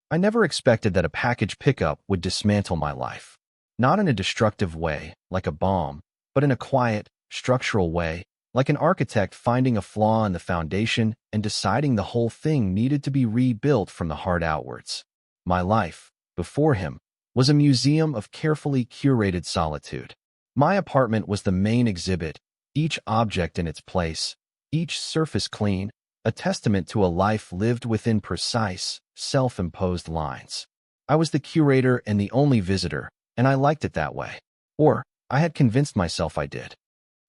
I never expected that a package pickup would dismantle my life. Not in a destructive way, like a bomb, but in a quiet, structural way, like an architect finding a flaw in the foundation and deciding the whole thing needed to be rebuilt from the heart outwards. My life, before him, was a museum of carefully curated solitude. My apartment was the main exhibit, each object in its place, each surface clean, a testament to a life lived within precise, self-imposed lines. I was the curator and the only visitor, and I liked it that way. Or, I had convinced myself I did.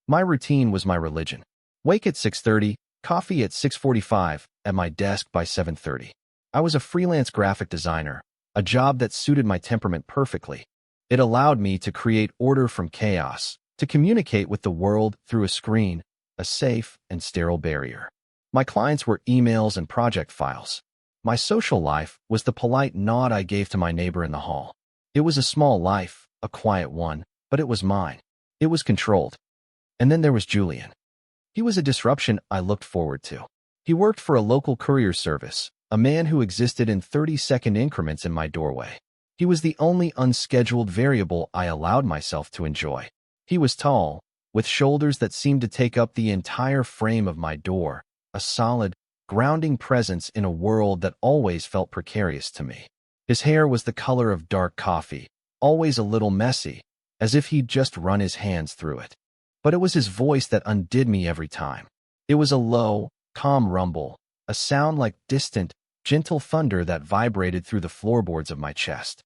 My routine was my religion. Wake at 6:30, coffee at 6:45, at my desk by 7:30. I was a freelance graphic designer, a job that suited my temperament perfectly. It allowed me to create order from chaos, to communicate with the world through a screen, a safe and sterile barrier. My clients were emails and project files. My social life was the polite nod I gave to my neighbor in the hall. It was a small life, a quiet one, but it was mine. It was controlled. And then there was Julian. He was a disruption I looked forward to. He worked for a local courier service, a man who existed in 30-second increments in my doorway. He was the only unscheduled variable I allowed myself to enjoy. He was tall, with shoulders that seemed to take up the entire frame of my door, a solid, grounding presence in a world that always felt precarious to me. His hair was the color of dark coffee, always a little messy, as if he'd just run his hands through it. But it was his voice that undid me every time. It was a low, calm rumble, a sound like distant, gentle thunder that vibrated through the floorboards of my chest.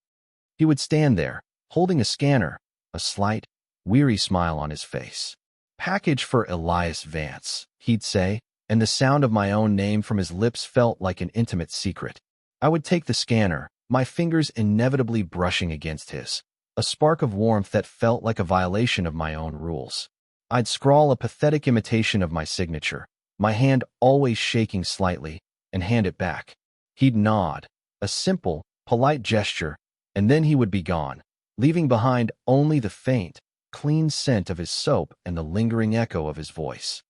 He would stand there, holding a scanner, a slight, weary smile on his face. "Package for Elias Vance," he'd say, and the sound of my own name from his lips felt like an intimate secret. I would take the scanner, my fingers inevitably brushing against his, a spark of warmth that felt like a violation of my own rules. I'd scrawl a pathetic imitation of my signature, my hand always shaking slightly, and hand it back. He'd nod, a simple, polite gesture, and then he would be gone, leaving behind only the faint, clean scent of his soap and the lingering echo of his voice.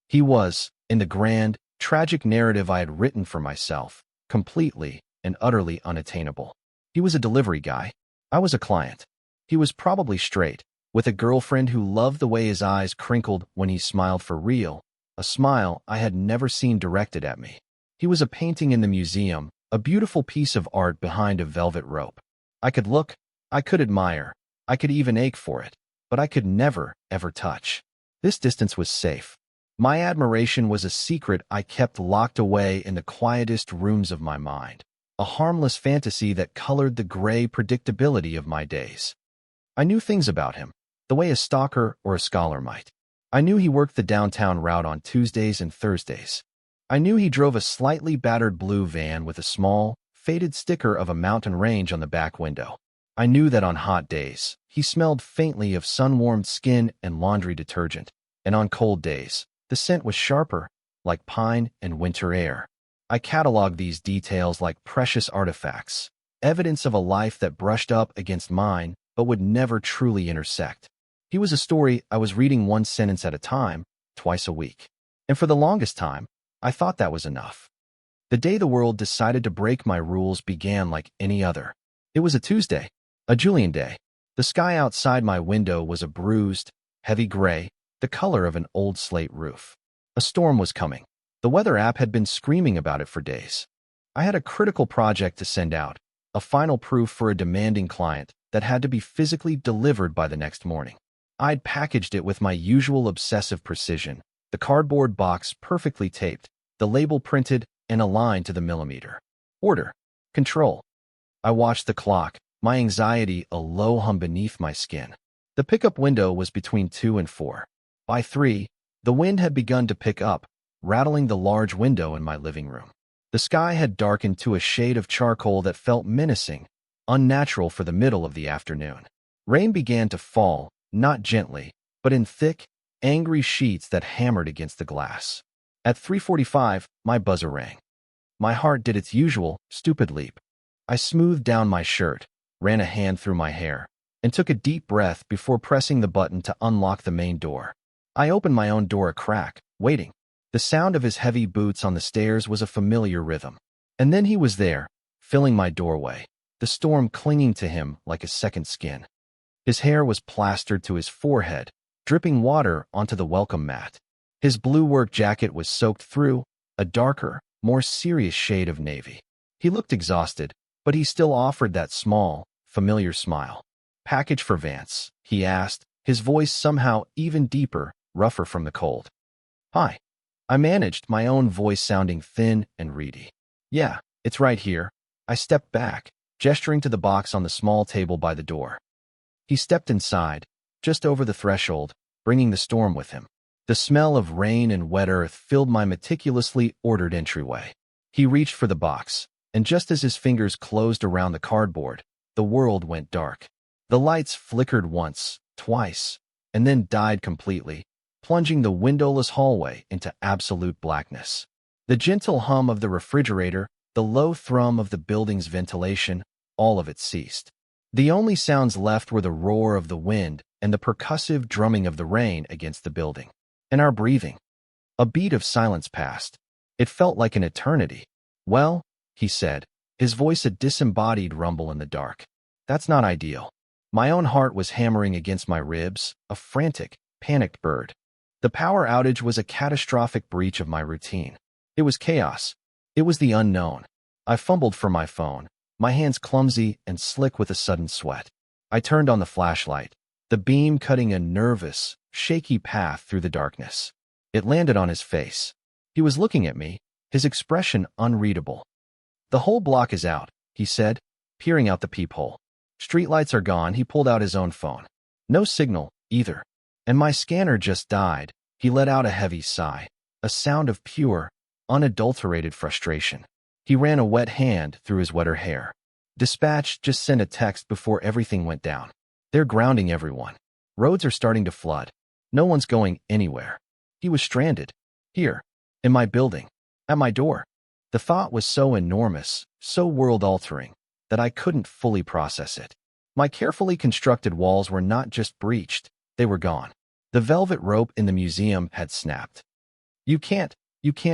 He was, in the grand, tragic narrative I had written for myself, completely and utterly unattainable. He was a delivery guy. I was a client. He was probably straight, with a girlfriend who loved the way his eyes crinkled when he smiled for real, a smile I had never seen directed at me. He was a painting in the museum, a beautiful piece of art behind a velvet rope. I could look, I could admire, I could even ache for it, but I could never, ever touch. This distance was safe. My admiration was a secret I kept locked away in the quietest rooms of my mind, a harmless fantasy that colored the gray predictability of my days. I knew things about him, the way a stalker or a scholar might. I knew he worked the downtown route on Tuesdays and Thursdays. I knew he drove a slightly battered blue van with a small, faded sticker of a mountain range on the back window. I knew that on hot days, he smelled faintly of sun-warmed skin and laundry detergent, and on cold days, the scent was sharper, like pine and winter air. I cataloged these details like precious artifacts, evidence of a life that brushed up against mine but would never truly intersect. He was a story I was reading one sentence at a time, twice a week. And for the longest time, I thought that was enough. The day the world decided to break my rules began like any other. It was a Tuesday, a Julian day. The sky outside my window was a bruised, heavy gray, the color of an old slate roof. A storm was coming. The weather app had been screaming about it for days. I had a critical project to send out, a final proof for a demanding client that had to be physically delivered by the next morning. I'd packaged it with my usual obsessive precision, the cardboard box perfectly taped, the label printed and aligned to the millimeter. Order. Control. I watched the clock, my anxiety a low hum beneath my skin. The pickup window was between 2 and 4. By 3, the wind had begun to pick up, rattling the large window in my living room. The sky had darkened to a shade of charcoal that felt menacing, unnatural for the middle of the afternoon. Rain began to fall, not gently, but in thick, angry sheets that hammered against the glass. At 3:45, my buzzer rang. My heart did its usual, stupid leap. I smoothed down my shirt, ran a hand through my hair, and took a deep breath before pressing the button to unlock the main door. I opened my own door a crack, waiting. The sound of his heavy boots on the stairs was a familiar rhythm. And then he was there, filling my doorway, the storm clinging to him like a second skin. His hair was plastered to his forehead, dripping water onto the welcome mat. His blue work jacket was soaked through, a darker, more serious shade of navy. He looked exhausted, but he still offered that small, familiar smile. "Package for Vance?" he asked, his voice somehow even deeper, rougher from the cold. "Hi." I managed, my own voice sounding thin and reedy. "Yeah, it's right here." I stepped back, gesturing to the box on the small table by the door. He stepped inside, just over the threshold, bringing the storm with him. The smell of rain and wet earth filled my meticulously ordered entryway. He reached for the box, and just as his fingers closed around the cardboard, the world went dark. The lights flickered once, twice, and then died completely, plunging the windowless hallway into absolute blackness. The gentle hum of the refrigerator, the low thrum of the building's ventilation, all of it ceased. The only sounds left were the roar of the wind and the percussive drumming of the rain against the building. And our breathing. A beat of silence passed. It felt like an eternity. "Well," he said, his voice a disembodied rumble in the dark. "That's not ideal." My own heart was hammering against my ribs, a frantic, panicked bird. The power outage was a catastrophic breach of my routine. It was chaos. It was the unknown. I fumbled for my phone, my hands clumsy and slick with a sudden sweat. I turned on the flashlight, the beam cutting a nervous, shaky path through the darkness. It landed on his face. He was looking at me, his expression unreadable. "The whole block is out," he said, peering out the peephole. "Streetlights are gone." He pulled out his own phone. "No signal, either. And my scanner just died." He let out a heavy sigh, a sound of pure, unadulterated frustration. He ran a wet hand through his wetter hair. "Dispatch just sent a text before everything went down. They're grounding everyone. Roads are starting to flood. No one's going anywhere." He was stranded. Here, in my building, at my door. The thought was so enormous, so world-altering, that I couldn't fully process it. My carefully constructed walls were not just breached, they were gone. The velvet rope in the museum had snapped. You can't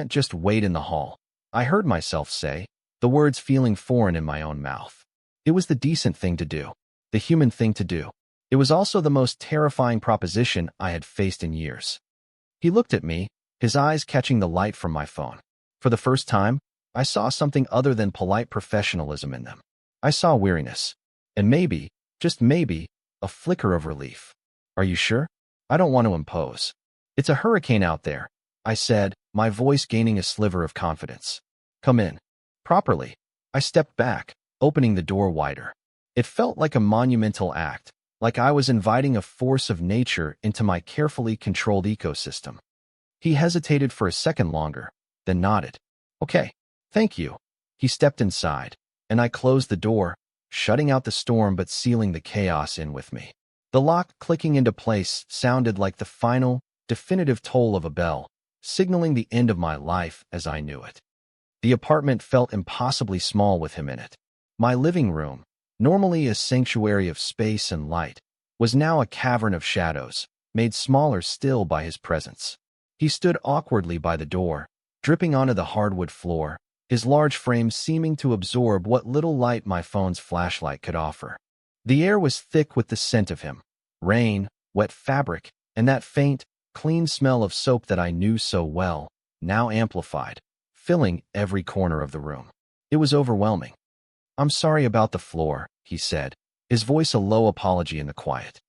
just wait in the hall," I heard myself say, the words feeling foreign in my own mouth. It was the decent thing to do, the human thing to do. It was also the most terrifying proposition I had faced in years. He looked at me, his eyes catching the light from my phone. For the first time, I saw something other than polite professionalism in them. I saw weariness, and maybe, just maybe, a flicker of relief. "Are you sure? I don't want to impose." "It's a hurricane out there," I said, my voice gaining a sliver of confidence. "Come in." Properly. I stepped back, opening the door wider. It felt like a monumental act, like I was inviting a force of nature into my carefully controlled ecosystem. He hesitated for a second longer, then nodded. "Okay, thank you." He stepped inside, and I closed the door, shutting out the storm but sealing the chaos in with me. The lock clicking into place sounded like the final, definitive toll of a bell, signaling the end of my life as I knew it. The apartment felt impossibly small with him in it. My living room, normally a sanctuary of space and light, was now a cavern of shadows, made smaller still by his presence. He stood awkwardly by the door, dripping onto the hardwood floor, his large frame seeming to absorb what little light my phone's flashlight could offer. The air was thick with the scent of him, rain, wet fabric, and that faint, clean smell of soap that I knew so well, now amplified, filling every corner of the room. It was overwhelming. "I'm sorry about the floor," he said, his voice a low apology in the quiet.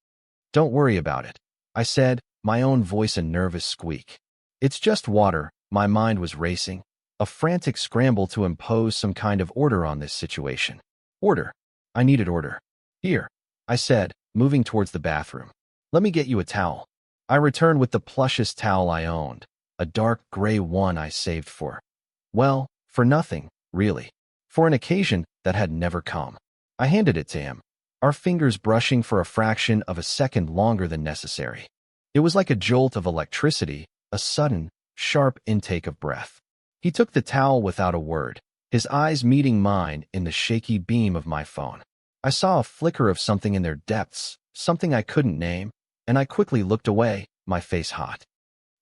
"Don't worry about it," I said, my own voice a nervous squeak. "It's just water." My mind was racing, a frantic scramble to impose some kind of order on this situation. Order. I needed order. "Here," I said, moving towards the bathroom. "Let me get you a towel." I returned with the plushest towel I owned, a dark gray one I saved for nothing, really. For an occasion that had never come. I handed it to him, our fingers brushing for a fraction of a second longer than necessary. It was like a jolt of electricity, a sudden, sharp intake of breath. He took the towel without a word, his eyes meeting mine in the shaky beam of my phone. I saw a flicker of something in their depths, something I couldn't name, and I quickly looked away, my face hot.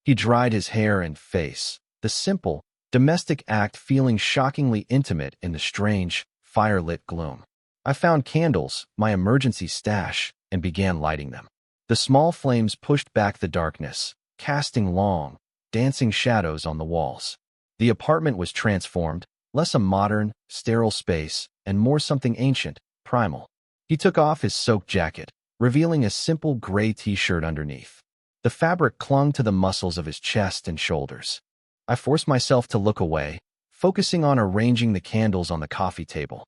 He dried his hair and face, the simple, domestic act feeling shockingly intimate in the strange, firelit gloom. I found candles, my emergency stash, and began lighting them. The small flames pushed back the darkness, casting long, dancing shadows on the walls. The apartment was transformed, less a modern, sterile space, and more something ancient, primal. He took off his soaked jacket, revealing a simple gray t-shirt underneath. The fabric clung to the muscles of his chest and shoulders. I forced myself to look away, focusing on arranging the candles on the coffee table.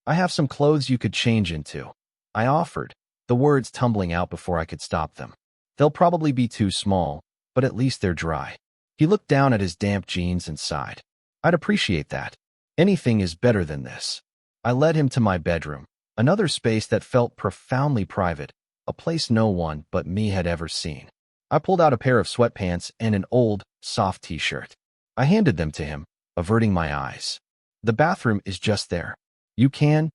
"I have some clothes you could change into," I offered, the words tumbling out before I could stop them. "They'll probably be too small, but at least they're dry." He looked down at his damp jeans and sighed. "I'd appreciate that. Anything is better than this." I led him to my bedroom, another space that felt profoundly private, a place no one but me had ever seen. I pulled out a pair of sweatpants and an old, soft t-shirt. I handed them to him, averting my eyes. "The bathroom is just there. You can,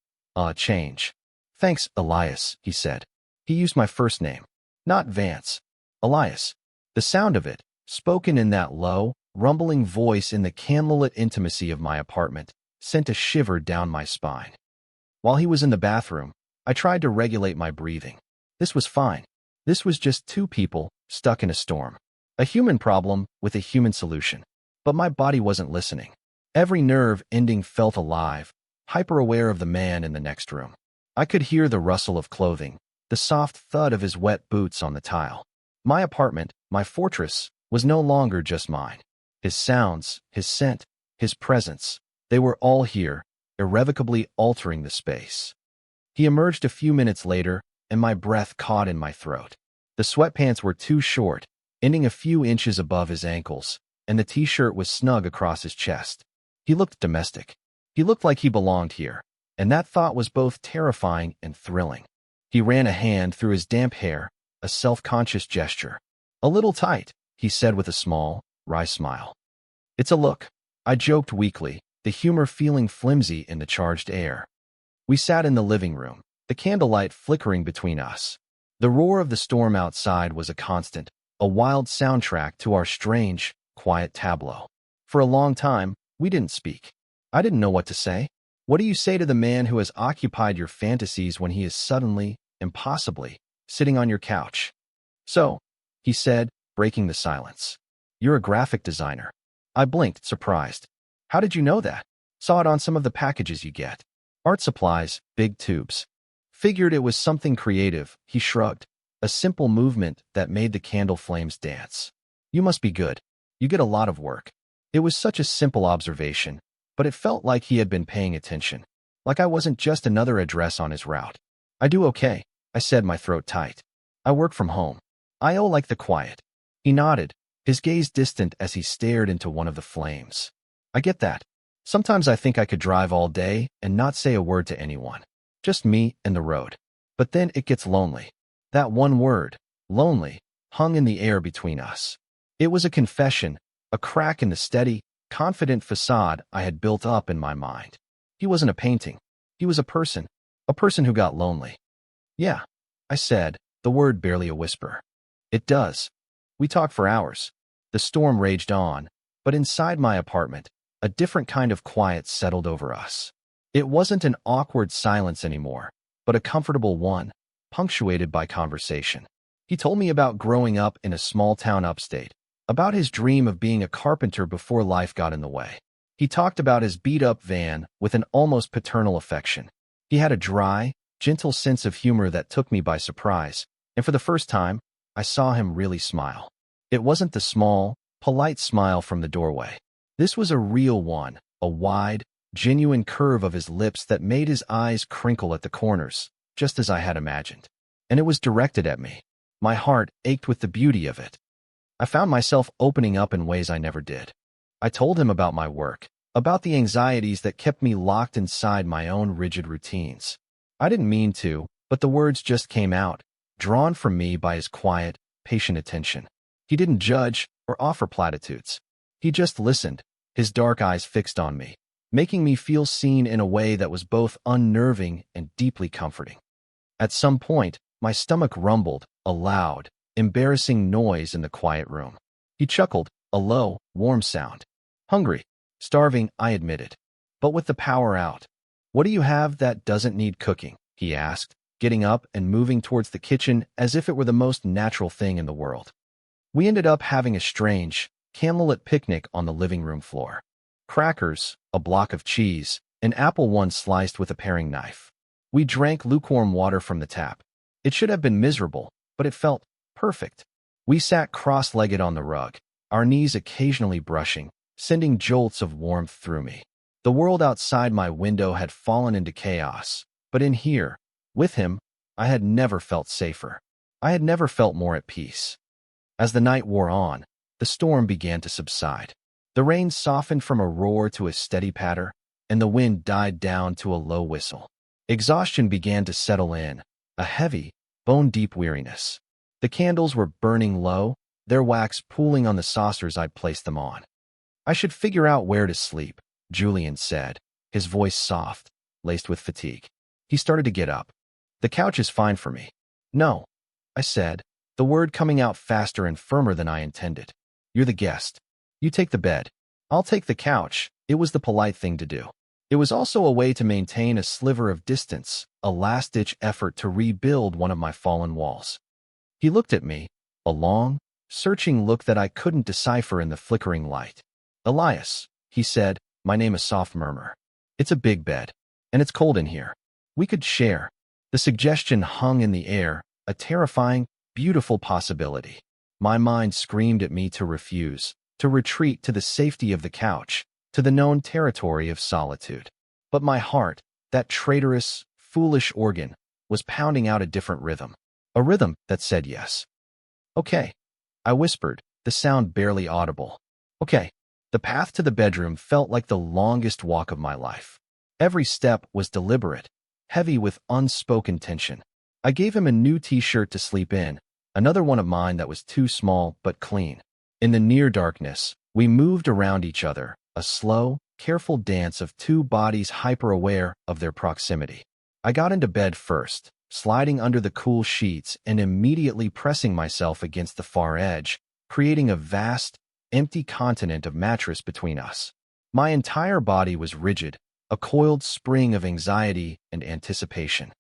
change." "Thanks, Elias," he said. He used my first name, not Vance. Elias. The sound of it, spoken in that low, rumbling voice in the candlelit intimacy of my apartment, sent a shiver down my spine. While he was in the bathroom, I tried to regulate my breathing. This was fine. This was just two people stuck in a storm. A human problem with a human solution. But my body wasn't listening. Every nerve ending felt alive, hyper-aware of the man in the next room. I could hear the rustle of clothing, the soft thud of his wet boots on the tile. My apartment, my fortress, was no longer just mine. His sounds, his scent, his presence, they were all here, irrevocably altering the space. He emerged a few minutes later, and my breath caught in my throat. The sweatpants were too short, ending a few inches above his ankles, and the t-shirt was snug across his chest. He looked domestic. He looked like he belonged here, and that thought was both terrifying and thrilling. He ran a hand through his damp hair, a self-conscious gesture. "A little tight," he said with a small, wry smile. "It's a look," I joked weakly, the humor feeling flimsy in the charged air. We sat in the living room, the candlelight flickering between us. The roar of the storm outside was a constant, a wild soundtrack to our strange, quiet tableau. For a long time, we didn't speak. I didn't know what to say. What do you say to the man who has occupied your fantasies when he is suddenly, impossibly, sitting on your couch? "So," he said, breaking the silence. "You're a graphic designer." I blinked, surprised. "How did you know that?" "Saw it on some of the packages you get. Art supplies, big tubes." Figured it was something creative, he shrugged. A simple movement that made the candle flames dance. "You must be good. You get a lot of work." It was such a simple observation, but it felt like he had been paying attention. Like I wasn't just another address on his route. "I do okay," I said, my throat tight. "I work from home. I like the quiet." He nodded, his gaze distant as he stared into one of the flames. "I get that. Sometimes I think I could drive all day and not say a word to anyone. Just me and the road. But then it gets lonely." That one word, lonely, hung in the air between us. It was a confession, a crack in the steady, confident facade I had built up in my mind. He wasn't a painting. He was a person who got lonely. "Yeah," I said, the word barely a whisper. "It does." We talked for hours. The storm raged on, but inside my apartment, a different kind of quiet settled over us. It wasn't an awkward silence anymore, but a comfortable one, punctuated by conversation. He told me about growing up in a small town upstate, about his dream of being a carpenter before life got in the way. He talked about his beat-up van with an almost paternal affection. He had a dry, gentle sense of humor that took me by surprise, and for the first time, I saw him really smile. It wasn't the small, polite smile from the doorway. This was a real one, a wide, genuine curve of his lips that made his eyes crinkle at the corners, just as I had imagined. And it was directed at me. My heart ached with the beauty of it. I found myself opening up in ways I never did. I told him about my work, about the anxieties that kept me locked inside my own rigid routines. I didn't mean to, but the words just came out, drawn from me by his quiet, patient attention. He didn't judge or offer platitudes. He just listened, his dark eyes fixed on me, making me feel seen in a way that was both unnerving and deeply comforting. At some point, my stomach rumbled, a loud, embarrassing noise in the quiet room. He chuckled, a low, warm sound. "Hungry. Starving," I admitted. "But with the power out." "What do you have that doesn't need cooking?" he asked, getting up and moving towards the kitchen as if it were the most natural thing in the world. We ended up having a strange, candlelit picnic on the living room floor. Crackers, a block of cheese, an apple one sliced with a paring knife. We drank lukewarm water from the tap. It should have been miserable, but it felt perfect. We sat cross-legged on the rug, our knees occasionally brushing, sending jolts of warmth through me. The world outside my window had fallen into chaos, but in here, with him, I had never felt safer. I had never felt more at peace. As the night wore on, the storm began to subside. The rain softened from a roar to a steady patter, and the wind died down to a low whistle. Exhaustion began to settle in, a heavy, bone-deep weariness. The candles were burning low, their wax pooling on the saucers I'd placed them on. "I should figure out where to sleep," Julian said, his voice soft, laced with fatigue. He started to get up. "The couch is fine for me." "No," I said, the word coming out faster and firmer than I intended. "You're the guest. You take the bed. I'll take the couch." It was the polite thing to do. It was also a way to maintain a sliver of distance, a last-ditch effort to rebuild one of my fallen walls. He looked at me, a long, searching look that I couldn't decipher in the flickering light. "Elias," he said, my name a soft murmur. "It's a big bed, and it's cold in here. We could share." The suggestion hung in the air, a terrifying, beautiful possibility. My mind screamed at me to refuse, to retreat to the safety of the couch, to the known territory of solitude. But my heart, that traitorous, foolish organ, was pounding out a different rhythm. A rhythm that said yes. "Okay," I whispered, the sound barely audible. "Okay." The path to the bedroom felt like the longest walk of my life. Every step was deliberate, heavy with unspoken tension. I gave him a new t-shirt to sleep in, another one of mine that was too small but clean. In the near darkness, we moved around each other, a slow, careful dance of two bodies hyper-aware of their proximity. I got into bed first, sliding under the cool sheets and immediately pressing myself against the far edge, creating a vast, empty continent of mattress between us. My entire body was rigid, a coiled spring of anxiety and anticipation.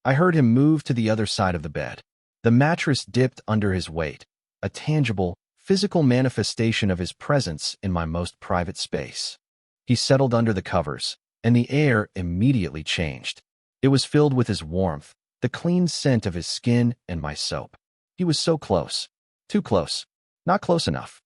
I heard him move to the other side of the bed. The mattress dipped under his weight, a tangible, physical manifestation of his presence in my most private space. He settled under the covers, and the air immediately changed. It was filled with his warmth, the clean scent of his skin and my soap. He was so close. Too close. Not close enough.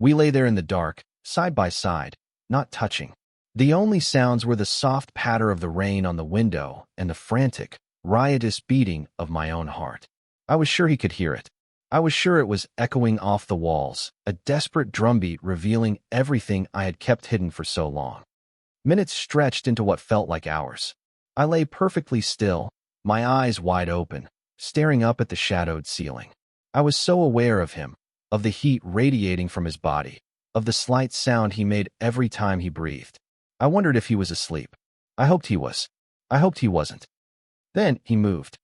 We lay there in the dark, side by side, not touching. The only sounds were the soft patter of the rain on the window and the frantic, riotous beating of my own heart. I was sure he could hear it. I was sure it was echoing off the walls, a desperate drumbeat revealing everything I had kept hidden for so long. Minutes stretched into what felt like hours. I lay perfectly still, my eyes wide open, staring up at the shadowed ceiling. I was so aware of him, of the heat radiating from his body, of the slight sound he made every time he breathed. I wondered if he was asleep. I hoped he was. I hoped he wasn't. Then he moved.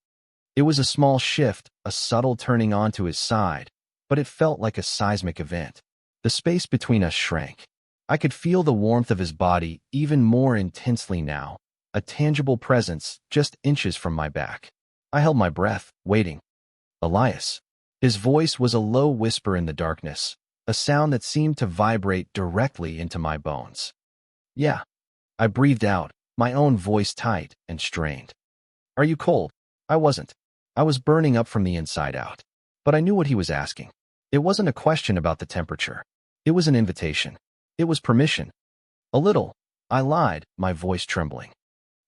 It was a small shift, a subtle turning onto his side, but it felt like a seismic event. The space between us shrank. I could feel the warmth of his body even more intensely now, a tangible presence just inches from my back. I held my breath, waiting. "Elias." His voice was a low whisper in the darkness, a sound that seemed to vibrate directly into my bones. "Yeah." I breathed out, my own voice tight and strained. "Are you cold?" I wasn't. I was burning up from the inside out. But I knew what he was asking. It wasn't a question about the temperature. It was an invitation. It was permission. "A little," I lied, my voice trembling.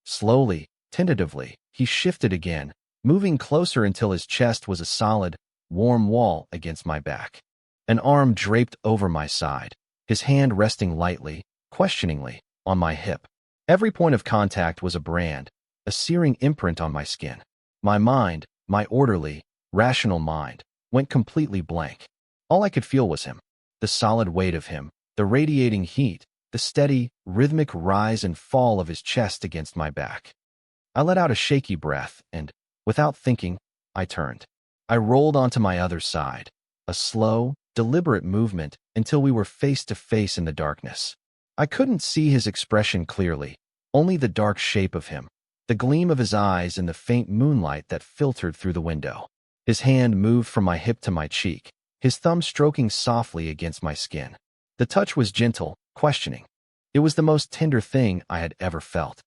Slowly, tentatively, he shifted again, moving closer until his chest was a solid, warm wall against my back. An arm draped over my side, his hand resting lightly, questioningly, on my hip. Every point of contact was a brand, a searing imprint on my skin. My mind, my orderly, rational mind, went completely blank. All I could feel was him, the solid weight of him, the radiating heat, the steady, rhythmic rise and fall of his chest against my back. I let out a shaky breath and, without thinking, I turned. I rolled onto my other side, a slow, deliberate movement until we were face to face in the darkness. I couldn't see his expression clearly, Only the dark shape of him, the gleam of his eyes and the faint moonlight that filtered through the window. His hand moved from my hip to my cheek, his thumb stroking softly against my skin. The touch was gentle, questioning. It was the most tender thing I had ever felt.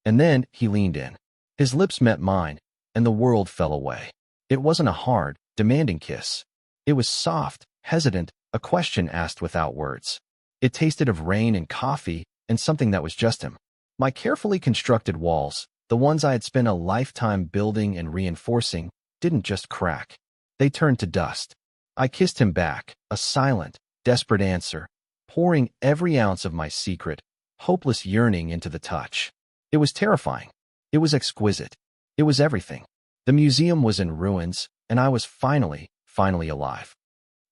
And then he leaned in. His lips met mine, and the world fell away. It wasn't a hard, demanding kiss. It was soft, hesitant, a question asked without words. It tasted of rain and coffee and something that was just him. My carefully constructed walls, the ones I had spent a lifetime building and reinforcing, didn't just crack. They turned to dust. I kissed him back, a silent, desperate answer, pouring every ounce of my secret, hopeless yearning into the touch. It was terrifying. It was exquisite. It was everything. The museum was in ruins, and I was finally alive.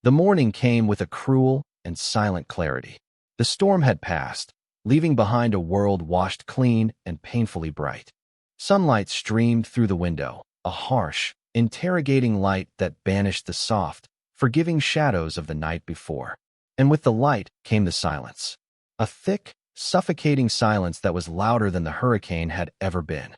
The morning came with a cruel and silent clarity. The storm had passed, leaving behind a world washed clean and painfully bright. Sunlight streamed through the window, a harsh, interrogating light that banished the soft, forgiving shadows of the night before. And with the light came the silence. A thick, suffocating silence that was louder than the hurricane had ever been.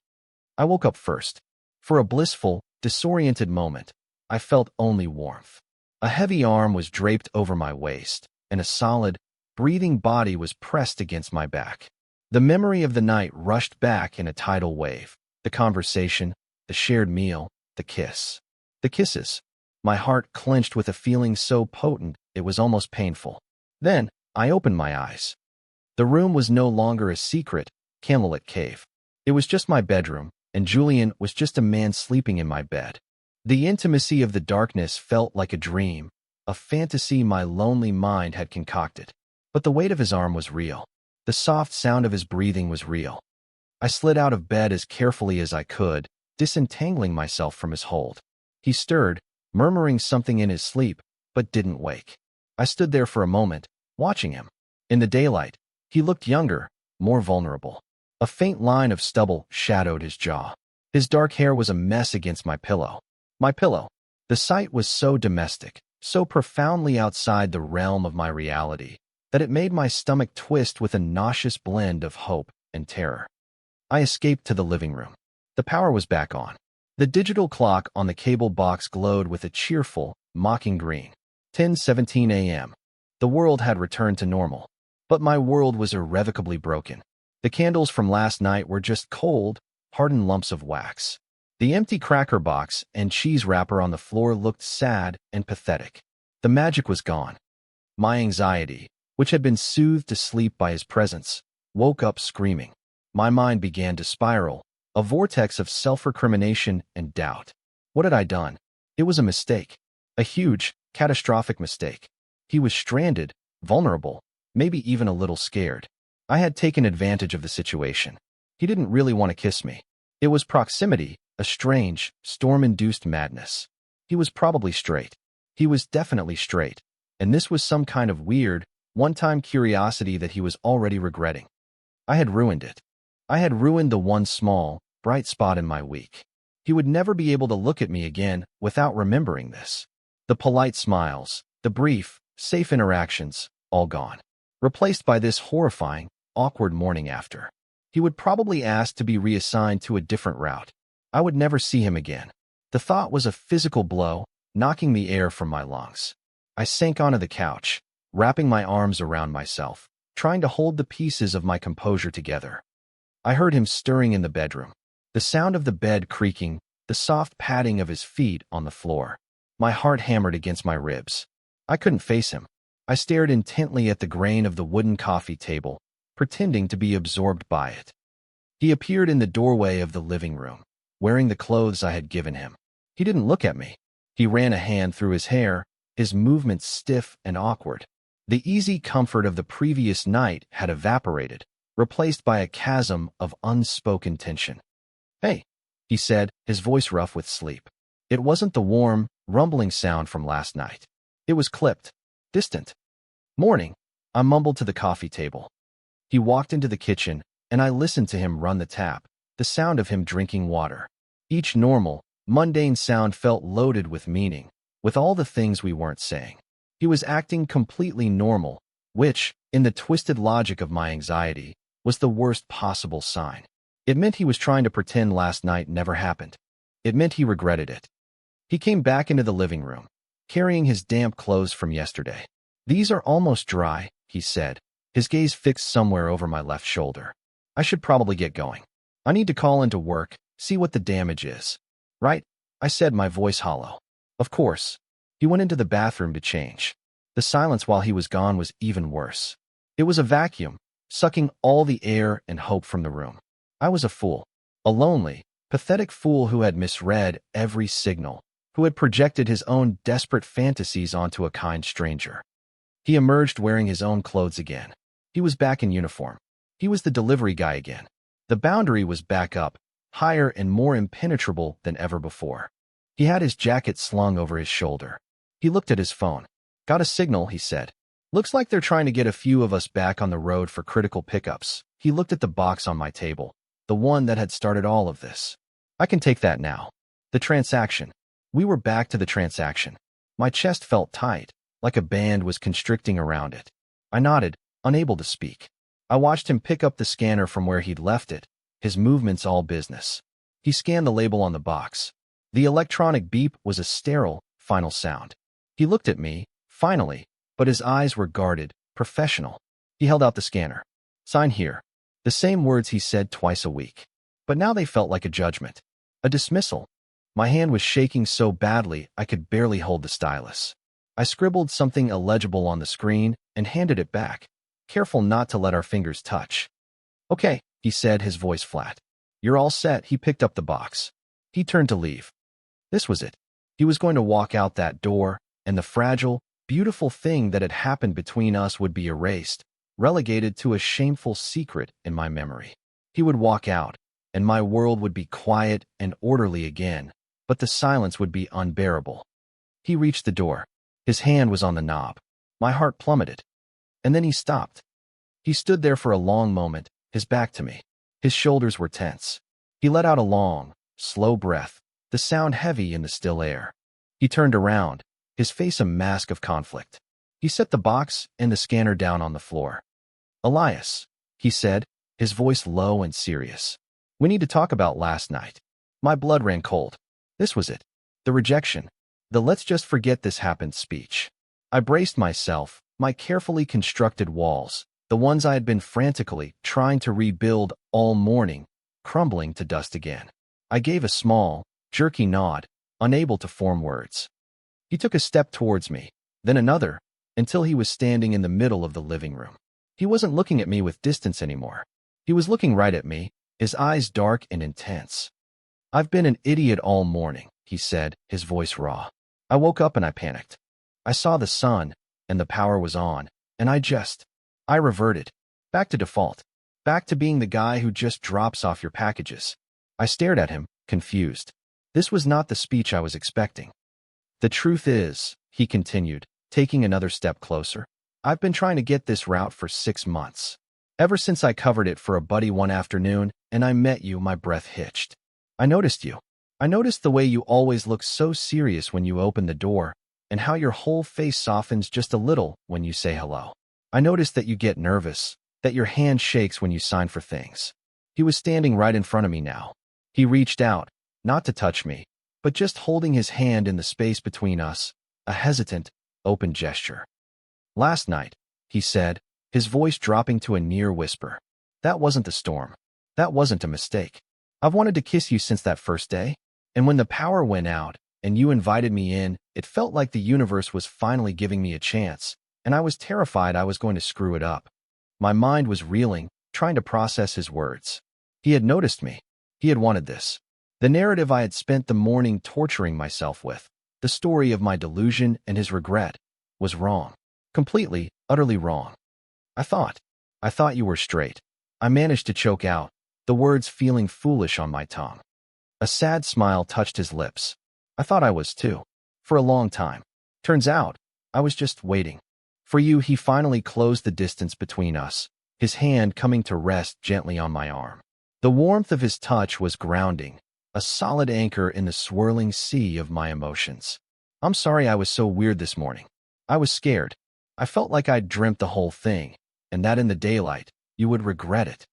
I woke up first. For a blissful, disoriented moment, I felt only warmth. A heavy arm was draped over my waist, and a solid, breathing body was pressed against my back. The memory of the night rushed back in a tidal wave. The conversation, the shared meal, the kiss. The kisses. My heart clenched with a feeling so potent it was almost painful. Then, I opened my eyes. The room was no longer a secret, candlelit cave. It was just my bedroom, and Julian was just a man sleeping in my bed. The intimacy of the darkness felt like a dream, a fantasy my lonely mind had concocted. But the weight of his arm was real. The soft sound of his breathing was real. I slid out of bed as carefully as I could, disentangling myself from his hold. He stirred, murmuring something in his sleep, but didn't wake. I stood there for a moment, watching him. In the daylight, he looked younger, more vulnerable. A faint line of stubble shadowed his jaw. His dark hair was a mess against my pillow. My pillow. The sight was so domestic, so profoundly outside the realm of my reality, that it made my stomach twist with a nauseous blend of hope and terror. I escaped to the living room. The power was back on. The digital clock on the cable box glowed with a cheerful, mocking green. 10:17 a.m. The world had returned to normal. But my world was irrevocably broken. The candles from last night were just cold, hardened lumps of wax. The empty cracker box and cheese wrapper on the floor looked sad and pathetic. The magic was gone. My anxiety, which had been soothed to sleep by his presence, woke up screaming. My mind began to spiral, a vortex of self-recrimination and doubt. What had I done? It was a mistake. A huge, catastrophic mistake. He was stranded, vulnerable, maybe even a little scared. I had taken advantage of the situation. He didn't really want to kiss me. It was proximity, a strange, storm-induced madness. He was probably straight. He was definitely straight. And this was some kind of weird, one-time curiosity that he was already regretting. I had ruined it. I had ruined the one small, bright spot in my week. He would never be able to look at me again without remembering this. The polite smiles, the brief, safe interactions, all gone. Replaced by this horrifying, awkward morning after. He would probably ask to be reassigned to a different route. I would never see him again. The thought was a physical blow, knocking the air from my lungs. I sank onto the couch, wrapping my arms around myself, trying to hold the pieces of my composure together. I heard him stirring in the bedroom. The sound of the bed creaking, the soft padding of his feet on the floor. My heart hammered against my ribs. I couldn't face him. I stared intently at the grain of the wooden coffee table, pretending to be absorbed by it. He appeared in the doorway of the living room, wearing the clothes I had given him. He didn't look at me. He ran a hand through his hair, his movements stiff and awkward. The easy comfort of the previous night had evaporated, replaced by a chasm of unspoken tension. "Hey," he said, his voice rough with sleep. It wasn't the warm, rumbling sound from last night. It was clipped, distant. "Morning," I mumbled to the coffee table. He walked into the kitchen, and I listened to him run the tap, the sound of him drinking water. Each normal, mundane sound felt loaded with meaning, with all the things we weren't saying. He was acting completely normal, which, in the twisted logic of my anxiety, was the worst possible sign. It meant he was trying to pretend last night never happened. It meant he regretted it. He came back into the living room, carrying his damp clothes from yesterday. "These are almost dry," he said, his gaze fixed somewhere over my left shoulder. "I should probably get going. I need to call into work, see what the damage is." "Right," I said, my voice hollow. "Of course." He went into the bathroom to change. The silence while he was gone was even worse. It was a vacuum, sucking all the air and hope from the room. I was a fool. A lonely, pathetic fool who had misread every signal, who had projected his own desperate fantasies onto a kind stranger. He emerged wearing his own clothes again. He was back in uniform. He was the delivery guy again. The boundary was back up, higher and more impenetrable than ever before. He had his jacket slung over his shoulder. He looked at his phone. "Got a signal," he said. "Looks like they're trying to get a few of us back on the road for critical pickups." He looked at the box on my table, the one that had started all of this. "I can take that now." The transaction. We were back to the transaction. My chest felt tight, like a band was constricting around it. I nodded, unable to speak. I watched him pick up the scanner from where he'd left it, his movements all business. He scanned the label on the box. The electronic beep was a sterile, final sound. He looked at me, finally, but his eyes were guarded, professional. He held out the scanner. "Sign here." The same words he said twice a week. But now they felt like a judgment. A dismissal. My hand was shaking so badly I could barely hold the stylus. I scribbled something illegible on the screen and handed it back, careful not to let our fingers touch. "Okay," he said, his voice flat. "You're all set." He picked up the box. He turned to leave. This was it. He was going to walk out that door, and the fragile, beautiful thing that had happened between us would be erased, relegated to a shameful secret in my memory. He would walk out, and my world would be quiet and orderly again, but the silence would be unbearable. He reached the door. His hand was on the knob. My heart plummeted. And then he stopped. He stood there for a long moment, his back to me. His shoulders were tense. He let out a long, slow breath, the sound heavy in the still air. He turned around, his face a mask of conflict. He set the box and the scanner down on the floor. "Elias," he said, his voice low and serious. "We need to talk about last night." My blood ran cold. This was it. The rejection. The "let's just forget this happened" speech. I braced myself, my carefully constructed walls, the ones I had been frantically trying to rebuild all morning, crumbling to dust again. I gave a small, jerky nod, unable to form words. He took a step towards me, then another, until he was standing in the middle of the living room. He wasn't looking at me with distance anymore. He was looking right at me, his eyes dark and intense. "I've been an idiot all morning," he said, his voice raw. I woke up and I panicked. I saw the sun, and the power was on, and I reverted. Back to default. Back to being the guy who just drops off your packages. I stared at him, confused. This was not the speech I was expecting. "The truth is," he continued, taking another step closer, "I've been trying to get this route for 6 months. Ever since I covered it for a buddy one afternoon, and I met you, my breath hitched. I noticed you. I noticed the way you always look so serious when you open the door, and how your whole face softens just a little when you say hello. I noticed that you get nervous, that your hand shakes when you sign for things." He was standing right in front of me now. He reached out, not to touch me, but just holding his hand in the space between us, a hesitant, open gesture. "Last night," he said, his voice dropping to a near whisper. "That wasn't the storm. That wasn't a mistake. I've wanted to kiss you since that first day. And when the power went out, and you invited me in, it felt like the universe was finally giving me a chance, and I was terrified I was going to screw it up." My mind was reeling, trying to process his words. He had noticed me. He had wanted this. The narrative I had spent the morning torturing myself with, the story of my delusion and his regret, was wrong. Completely, utterly wrong. I thought you were straight." I managed to choke out, the words feeling foolish on my tongue. A sad smile touched his lips. "I thought I was too. For a long time. Turns out, I was just waiting. For you." He finally closed the distance between us, his hand coming to rest gently on my arm. The warmth of his touch was grounding, a solid anchor in the swirling sea of my emotions. "I'm sorry I was so weird this morning. I was scared. I felt like I'd dreamt the whole thing, and that in the daylight, you would regret it."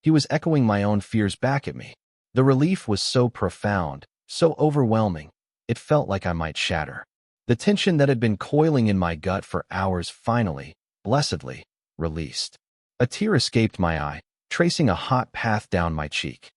He was echoing my own fears back at me. The relief was so profound, so overwhelming, it felt like I might shatter. The tension that had been coiling in my gut for hours finally, blessedly, released. A tear escaped my eye, tracing a hot path down my cheek.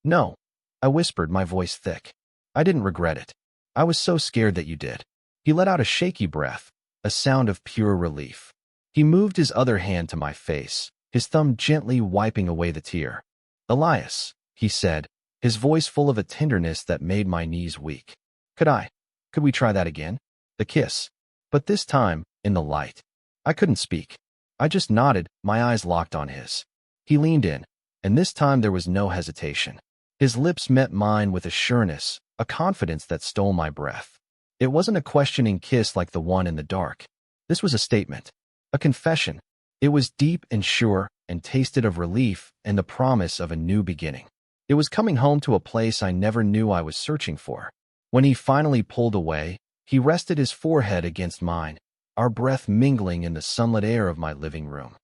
"No," I whispered, my voice thick. "I didn't regret it. I was so scared that you did." He let out a shaky breath, a sound of pure relief. He moved his other hand to my face, his thumb gently wiping away the tear. "Elias," he said, his voice full of a tenderness that made my knees weak. Could we try that again?" The kiss. But this time, in the light. I couldn't speak. I just nodded, my eyes locked on his. He leaned in, and this time there was no hesitation. His lips met mine with a sureness, a confidence that stole my breath. It wasn't a questioning kiss like the one in the dark. This was a statement, a confession. It was deep and sure, and tasted of relief and the promise of a new beginning. It was coming home to a place I never knew I was searching for. When he finally pulled away, he rested his forehead against mine, our breath mingling in the sunlit air of my living room.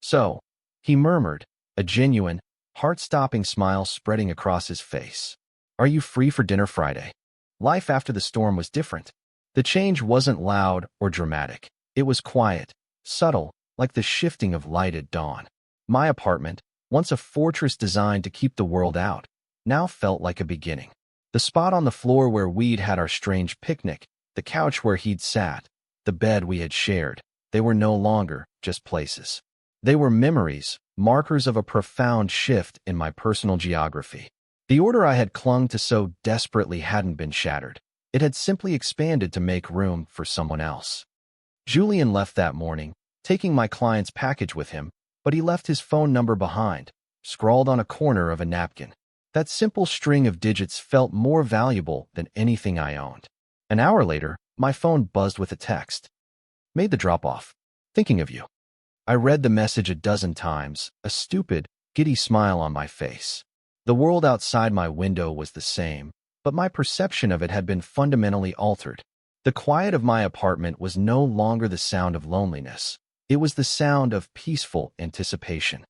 "So," he murmured, a genuine, heart-stopping smile spreading across his face. "Are you free for dinner Friday?" Life after the storm was different. The change wasn't loud or dramatic. It was quiet, subtle, like the shifting of light at dawn. My apartment, once a fortress designed to keep the world out, now felt like a beginning. The spot on the floor where we'd had our strange picnic, the couch where he'd sat, the bed we had shared, they were no longer just places. They were memories, markers of a profound shift in my personal geography. The order I had clung to so desperately hadn't been shattered. It had simply expanded to make room for someone else. Julian left that morning, taking my client's package with him, but he left his phone number behind, scrawled on a corner of a napkin. That simple string of digits felt more valuable than anything I owned. An hour later, my phone buzzed with a text. "Made the drop-off. Thinking of you." I read the message a dozen times, a stupid, giddy smile on my face. The world outside my window was the same, but my perception of it had been fundamentally altered. The quiet of my apartment was no longer the sound of loneliness. It was the sound of peaceful anticipation.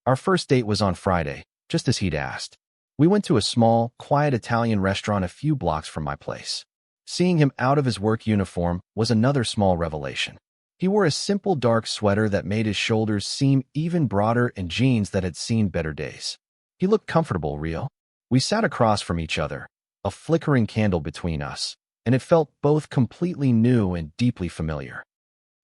Our first date was on Friday, just as he'd asked. We went to a small, quiet Italian restaurant a few blocks from my place. Seeing him out of his work uniform was another small revelation. He wore a simple dark sweater that made his shoulders seem even broader and jeans that had seen better days. He looked comfortable, Rio. We sat across from each other, a flickering candle between us, and it felt both completely new and deeply familiar.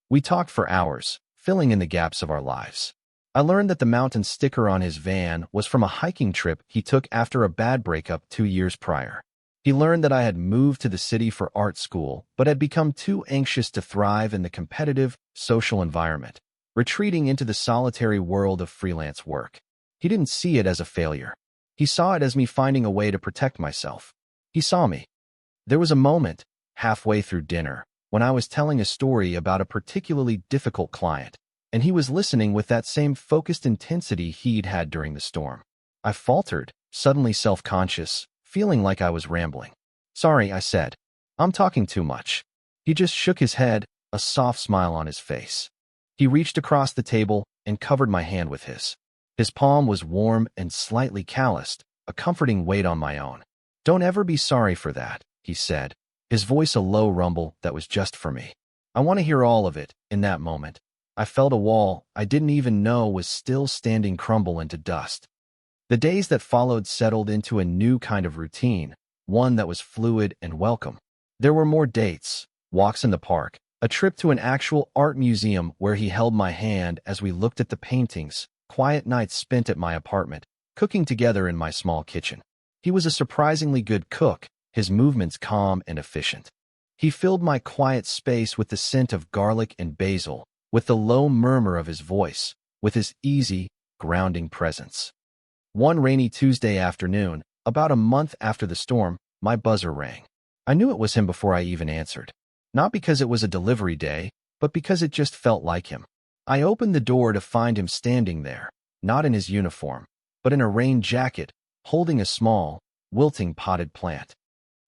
We talked for hours, filling in the gaps of our lives. I learned that the mountain sticker on his van was from a hiking trip he took after a bad breakup 2 years prior. He learned that I had moved to the city for art school, but had become too anxious to thrive in the competitive, social environment, retreating into the solitary world of freelance work. He didn't see it as a failure. He saw it as me finding a way to protect myself. He saw me. There was a moment, halfway through dinner, when I was telling a story about a particularly difficult client, and he was listening with that same focused intensity he'd had during the storm. I faltered, suddenly self-conscious, feeling like I was rambling. "Sorry," I said. "I'm talking too much." He just shook his head, a soft smile on his face. He reached across the table and covered my hand with his. His palm was warm and slightly calloused, a comforting weight on my own. "Don't ever be sorry for that," he said, his voice a low rumble that was just for me. I want to hear all of it. In that moment, I felt a wall I didn't even know was still standing crumble into dust. The days that followed settled into a new kind of routine, one that was fluid and welcome. There were more dates, walks in the park, a trip to an actual art museum where he held my hand as we looked at the paintings, quiet nights spent at my apartment, cooking together in my small kitchen. He was a surprisingly good cook, his movements calm and efficient. He filled my quiet space with the scent of garlic and basil, with the low murmur of his voice, with his easy, grounding presence. One rainy Tuesday afternoon, about a month after the storm, my buzzer rang. I knew it was him before I even answered. Not because it was a delivery day, but because it just felt like him. I opened the door to find him standing there, not in his uniform, but in a rain jacket, holding a small, wilting potted plant.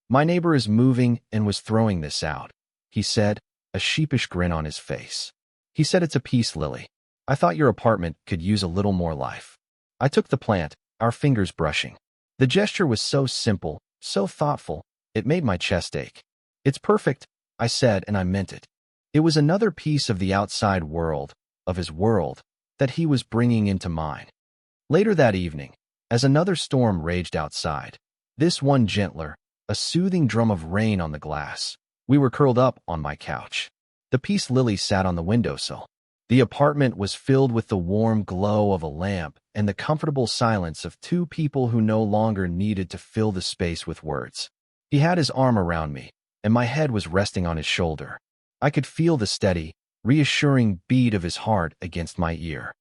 "My neighbor is moving and was throwing this out," he said, a sheepish grin on his face. He said, "It's a peace lily. I thought your apartment could use a little more life." I took the plant, our fingers brushing. The gesture was so simple, so thoughtful, it made my chest ache. It's perfect, I said, and I meant it. It was another piece of the outside world, of his world, that he was bringing into mine. Later that evening, as another storm raged outside, this one gentler, a soothing drum of rain on the glass, we were curled up on my couch. The peace lily sat on the windowsill. The apartment was filled with the warm glow of a lamp and the comfortable silence of two people who no longer needed to fill the space with words. He had his arm around me, and my head was resting on his shoulder. I could feel the steady, reassuring beat of his heart against my ear.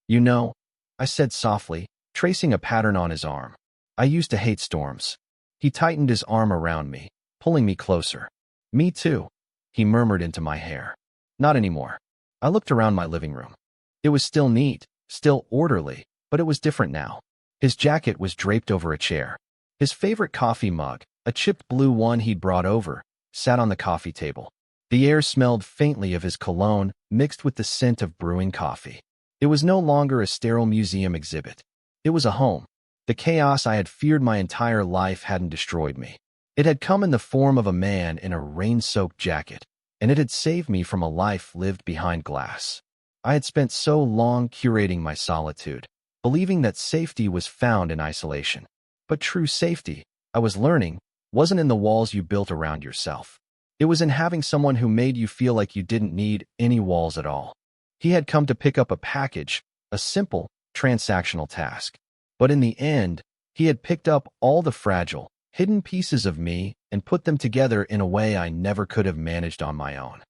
You know, I said softly, tracing a pattern on his arm. I used to hate storms. He tightened his arm around me, pulling me closer. Me too, he murmured into my hair. Not anymore. I looked around my living room. It was still neat, still orderly, but it was different now. His jacket was draped over a chair. His favorite coffee mug, a chipped blue one he'd brought over, sat on the coffee table. The air smelled faintly of his cologne, mixed with the scent of brewing coffee. It was no longer a sterile museum exhibit. It was a home. The chaos I had feared my entire life hadn't destroyed me. It had come in the form of a man in a rain-soaked jacket, and it had saved me from a life lived behind glass. I had spent so long curating my solitude, believing that safety was found in isolation. But true safety, I was learning, wasn't in the walls you built around yourself. It was in having someone who made you feel like you didn't need any walls at all. He had come to pick up a package, a simple, transactional task. But in the end, he had picked up all the fragile, hidden pieces of me and put them together in a way I never could have managed on my own.